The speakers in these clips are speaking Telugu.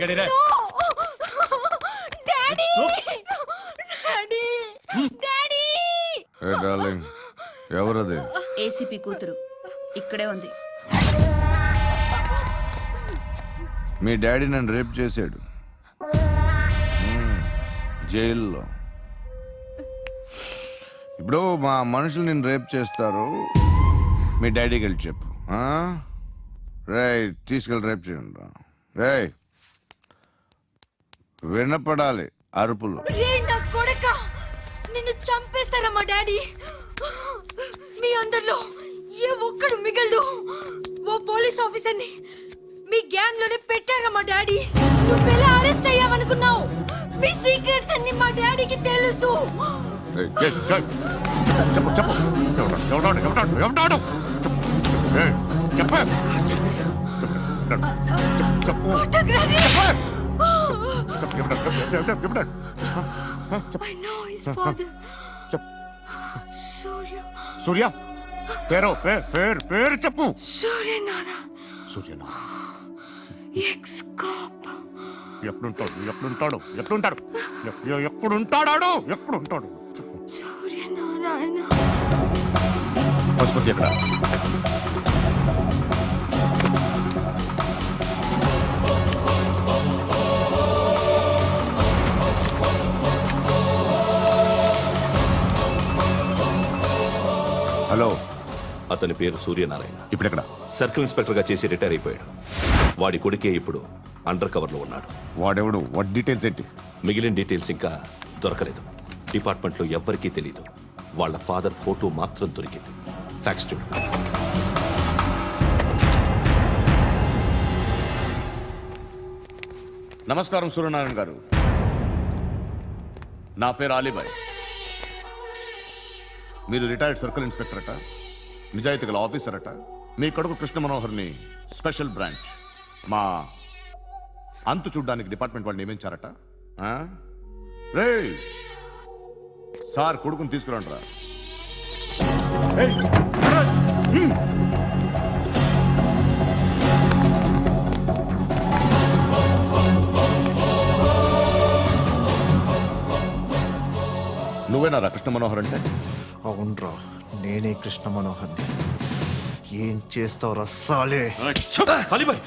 గడిరే డాడీ డాడీ డాడీ ఏ డార్లింగ్, ఎవరది? ఏసీపీ కూతురు ఇక్కడే ఉంది. మీ డాడీ నన్ను రేప్ చేశాడు జైల్లో. ఇప్పుడు మా మనుషులు నిన్ను రేప్ చేస్తారు, మీ డాడీకి వెళ్ళి చెప్పు. రే తీసుకెళ్ళి రేప్ చేయండి. రే వినపడాలి అరుపులు. రే నా కొడక, నిన్ను చంపేస్తారా మా డాడీ? మీ అందరిలో ఏ ఒక్కడు మిగలడు. ఓ పోలీస్ ఆఫీసర్ని మీ గ్యాంగ్ లోనే పెట్టారా మా డాడీ? నువ్వెలా అరెస్ట్ అయ్యావనుకున్నావు? మీ సీక్రెట్స్ అన్ని మా డాడీకి తెలుసు. చెప్పు చెప్పు I know his father. Surya. సూర్య పేరు పేరు చెప్పు. Surya Nana. సూర్య Ex-cop. ఎప్పుడుంటాడు Surya Narayana. పశుపతి ఎక్కడ? హలో, అతని పేరు సూర్యనారాయణ. ఇప్పుడెక్కడ? సర్కిల్ ఇన్స్పెక్టర్ గా చేసి రిటైర్ అయిపోయాడు. వాడి కొడుకే ఇప్పుడు అండర్ కవర్ లో ఉన్నాడు. వాడెవడు? వాట్ డీటెయిల్స్ ఏంటి? మిగిలిన డీటెయిల్స్ ఇంకా దొరకలేదు. డిపార్ట్మెంట్ లో ఎవ్వరికీ తెలియదు. వాళ్ళ ఫాదర్ ఫోటో మాత్రం దొరికింది. ఫ్యాక్స్ చూడు. నమస్కారం సూర్యనారాయణ గారు, నా పేరు అలీబాయ్. మీరు రిటైర్డ్ సర్కిల్ ఇన్స్పెక్టర్ అట, నిజాయితీ గల ఆఫీసర్ అట. మీ కొడుకు కృష్ణ మనోహర్ని స్పెషల్ బ్రాంచ్ మా అంతు చూడ్డానికి డిపార్ట్మెంట్ వాళ్ళు నియమించారట. రే సార్, కొడుకుని తీసుకురండి రా. నువ్వేనా కృష్ణ మనోహర్ అంటే? అవునరా, నేనే కృష్ణ మనోహర్ని. ఏం చేస్తావు రస్సాలే? అలీబాయ్,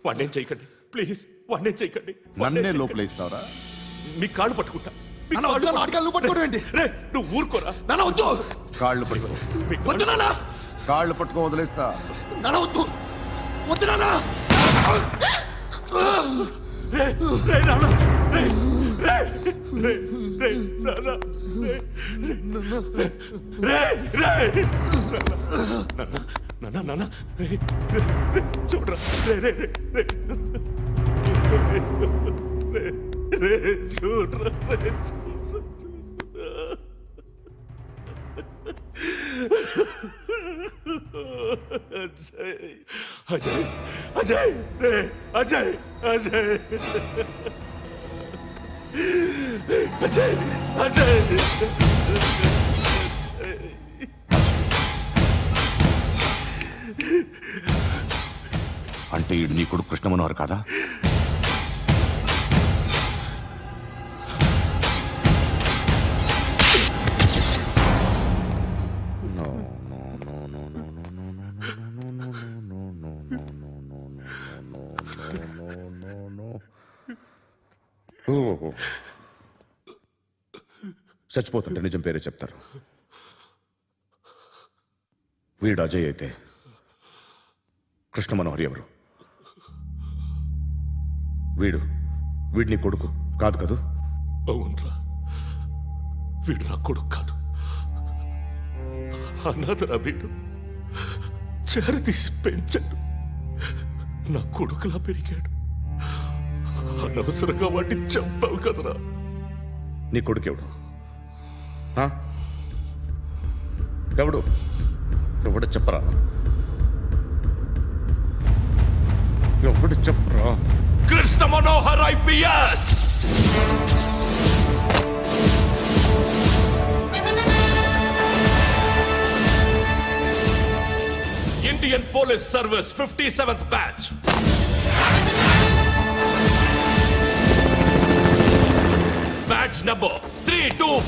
వాడినేం చేయకండి ప్లీజ్, వాడినేం చేయకండి. నన్నే లోపల ఇస్తావరా? మీ కాళ్ళు పట్టుకుంటా. నువ్వు ఊరుకోరా. కాళ్ళు పట్టుకో. కాళ్ళు పట్టుకో వదిలేస్తా. చూడరా, అజయ్ అజయ్ అజయ్ అజయ్ అజయ్ అజయ్ అంటే నీ కొడుకు కృష్ణ మనోహర్ కాదా? చచ్చిపోతుంటే నిజం పేరే చెప్తారు. వీడు అజయ్ అయితే కృష్ణ మనోహర్ ఎవరు? వీడిని కొడుకు కాదు కదూ? అవునరా, వీడు నా కొడుకు కాదు. అన్నదరా వీడు. చేరతీసి పెంచాడు, నా కొడుకులా పెరిగాడు. అనవసరంగా వాడిని చంపావు కదరా. నీ కొడుకెవడు? ఎవడు? ఎవడు చెప్పరా? ఎవడు చెప్పరా? Krishna Manohar IPS. Indian police service 57th batch.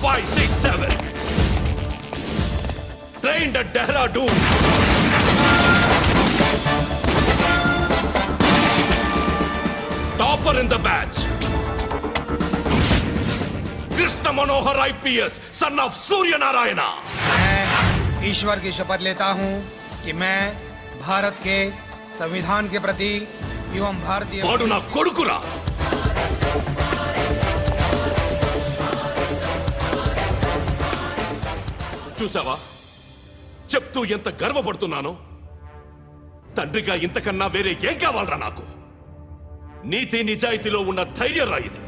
567. Trained at Dehradun. Topper in the batch. Krishna Manohar IPS, son of Surya Narayana. मैं ईश्वर की शपथ लेता हूँ कि मैं भारत के संविधान के प्रति एवं भारतीय వాడు నా కొడుకురా. చూసావా, చెప్తూ ఎంత గర్వపడుతున్నానో. తండ్రిగా ఇంతకన్నా వేరే ఏం కావాలరా నాకు? నీతి నిజాయితీలో ఉన్న ధైర్యం రా ఇది.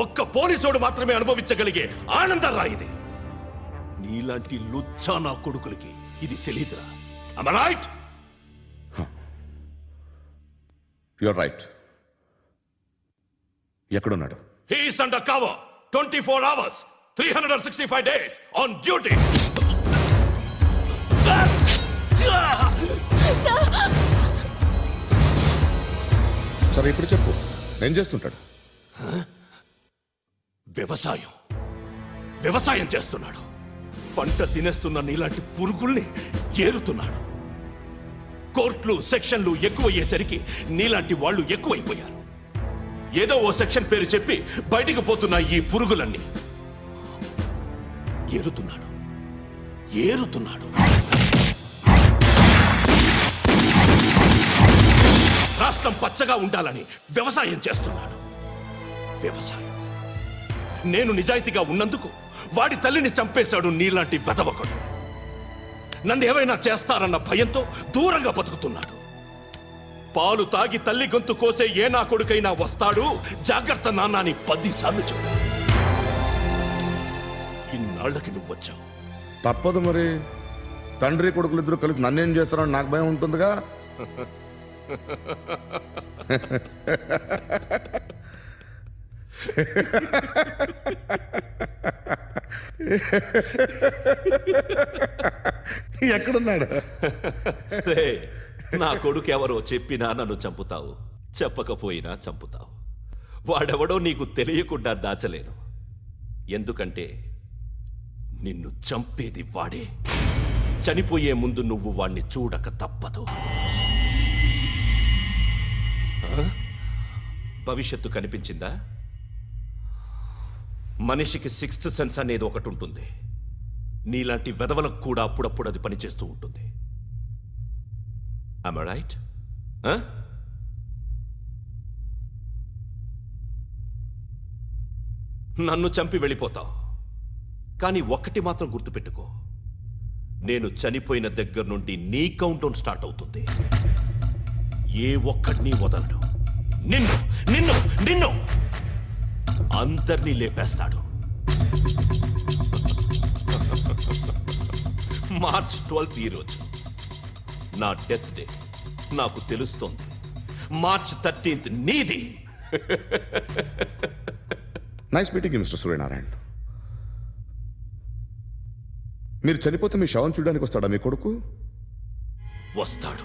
ఒక్క పోలీసోడు మాత్రమే అనుభవించగలిగే ఆనందం రా ఇది. నీలాంటి లుచ్చా నా కొడుకులకి ఇది తెలియదురా. Am I right? You're right. ఎక్కడున్నాడు? He is under cover 24 hours 365 days on duty. సరే ఇప్పుడు చెప్పు, ఏం చేస్తుంటాడు? వ్యవసాయం చేస్తున్నాడు. పంట తినేస్తున్న నీలాంటి పురుగుల్ని ఏరుతున్నాడు. కోర్టులు సెక్షన్లు ఎక్కువయ్యేసరికి నీలాంటి వాళ్ళు ఎక్కువైపోయారు. ఏదో ఓ సెక్షన్ పేరు చెప్పి బయటికి పోతున్న ఈ పురుగులన్నీ ఏరుతున్నాడు. రాష్ట్రం పచ్చగా ఉండాలని వ్యవసాయం చేస్తున్నాడు. నేను నిజాయితీగా ఉన్నందుకు వాడి తల్లిని చంపేశాడు నీలాంటి వెధవకుడు. నన్ను ఏమైనా చేస్తారన్న భయంతో దూరంగా బతుకుతున్నాడు. పాలు తాగి తల్లి గొంతు కోసే ఏ నా కొడుకైనా వస్తాడు, జాగ్రత్త నాన్న అని 10 సార్లు చెప్పాడు. ఇన్నాళ్ళకి నువ్వు వచ్చావు. తప్పదు మరి. తండ్రి కొడుకులు ఇద్దరు కలిసి నన్నేం చేస్తారని నాకు భయం ఉంటుందిగా. ఎక్కడున్నాడు? నా కొడుకు ఎవరో చెప్పినా నన్ను చంపుతావు, చెప్పకపోయినా చంపుతావు. వాడెవడో నీకు తెలియకుండా దాచలేను. ఎందుకంటే నిన్ను చంపేది వాడే. చనిపోయే ముందు నువ్వు వాణ్ణి చూడక తప్పదు. భవిష్యత్తు కనిపించిందా? మనిషికి 6th సెన్స్ అనేది ఒకటి ఉంటుంది. నీలాంటి వెధవలకు కూడా అప్పుడప్పుడు అది పనిచేస్తూ ఉంటుంది. Am I right? నన్ను చంపి వెళ్ళిపోతావు. కానీ ఒక్కటి మాత్రం గుర్తుపెట్టుకో, నేను చనిపోయిన దగ్గర నుండి నీ కౌంటౌన్ స్టార్ట్ అవుతుంది. ఏ ఒక్కడిని వదలడు. నిన్ను అందరినీ లేపేస్తాడు. మార్చ్ 12 ఈ రోజు నా డెత్ డే. నాకు తెలుస్తోంది. మార్చ్ 13 నీది. Nice meeting mister Suryanarayan. మీరు చనిపోతే మీ శవం చూడడానికి వస్తాడా మీ కొడుకు? వస్తాడు.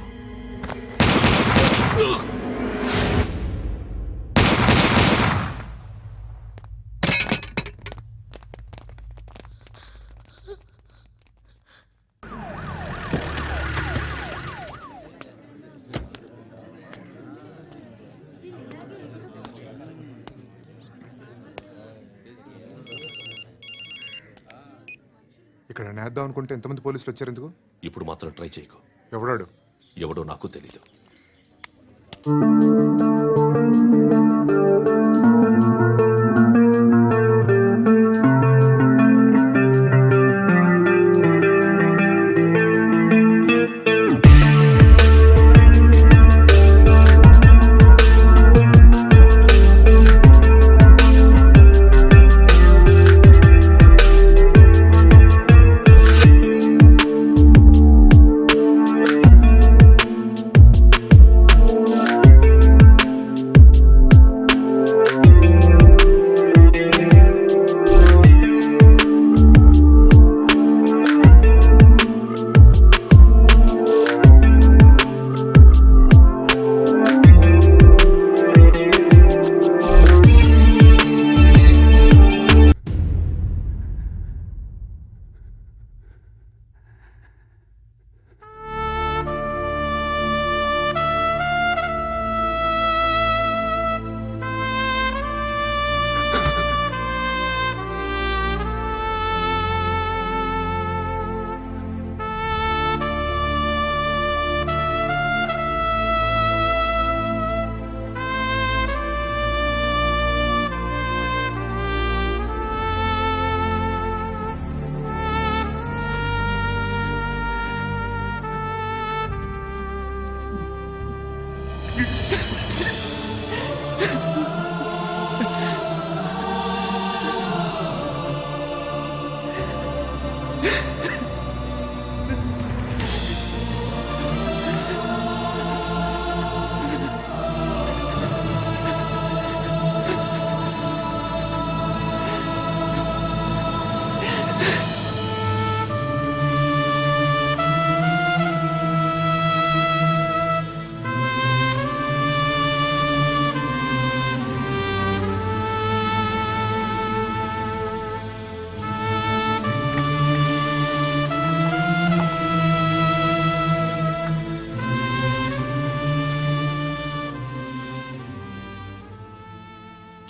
ఇక్కడ నేద్దాం అనుకుంటే ఎంతమంది పోలీసులు వచ్చారు ఎందుకు? ఇప్పుడు మాత్రం ట్రై చేయకు. ఎవడాడు? ఎవడో నాకు తెలీదు.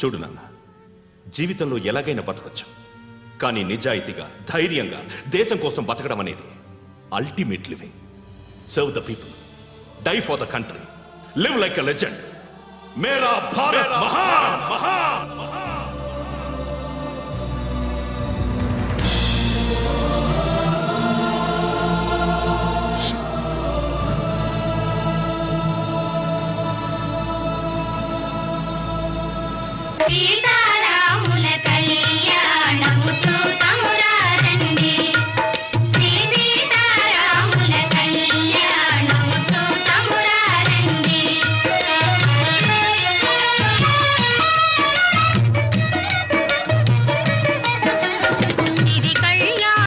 చూడు నాన్న, జీవితంలో ఎలాగైనా బతకొచ్చు, కానీ నిజాయితీగా ధైర్యంగా దేశం కోసం బతకడం అనేది ultimate living. Serve the people, die for the country, live like a legend. మేరా భారత్ మహాన్ మహాన్. సీతా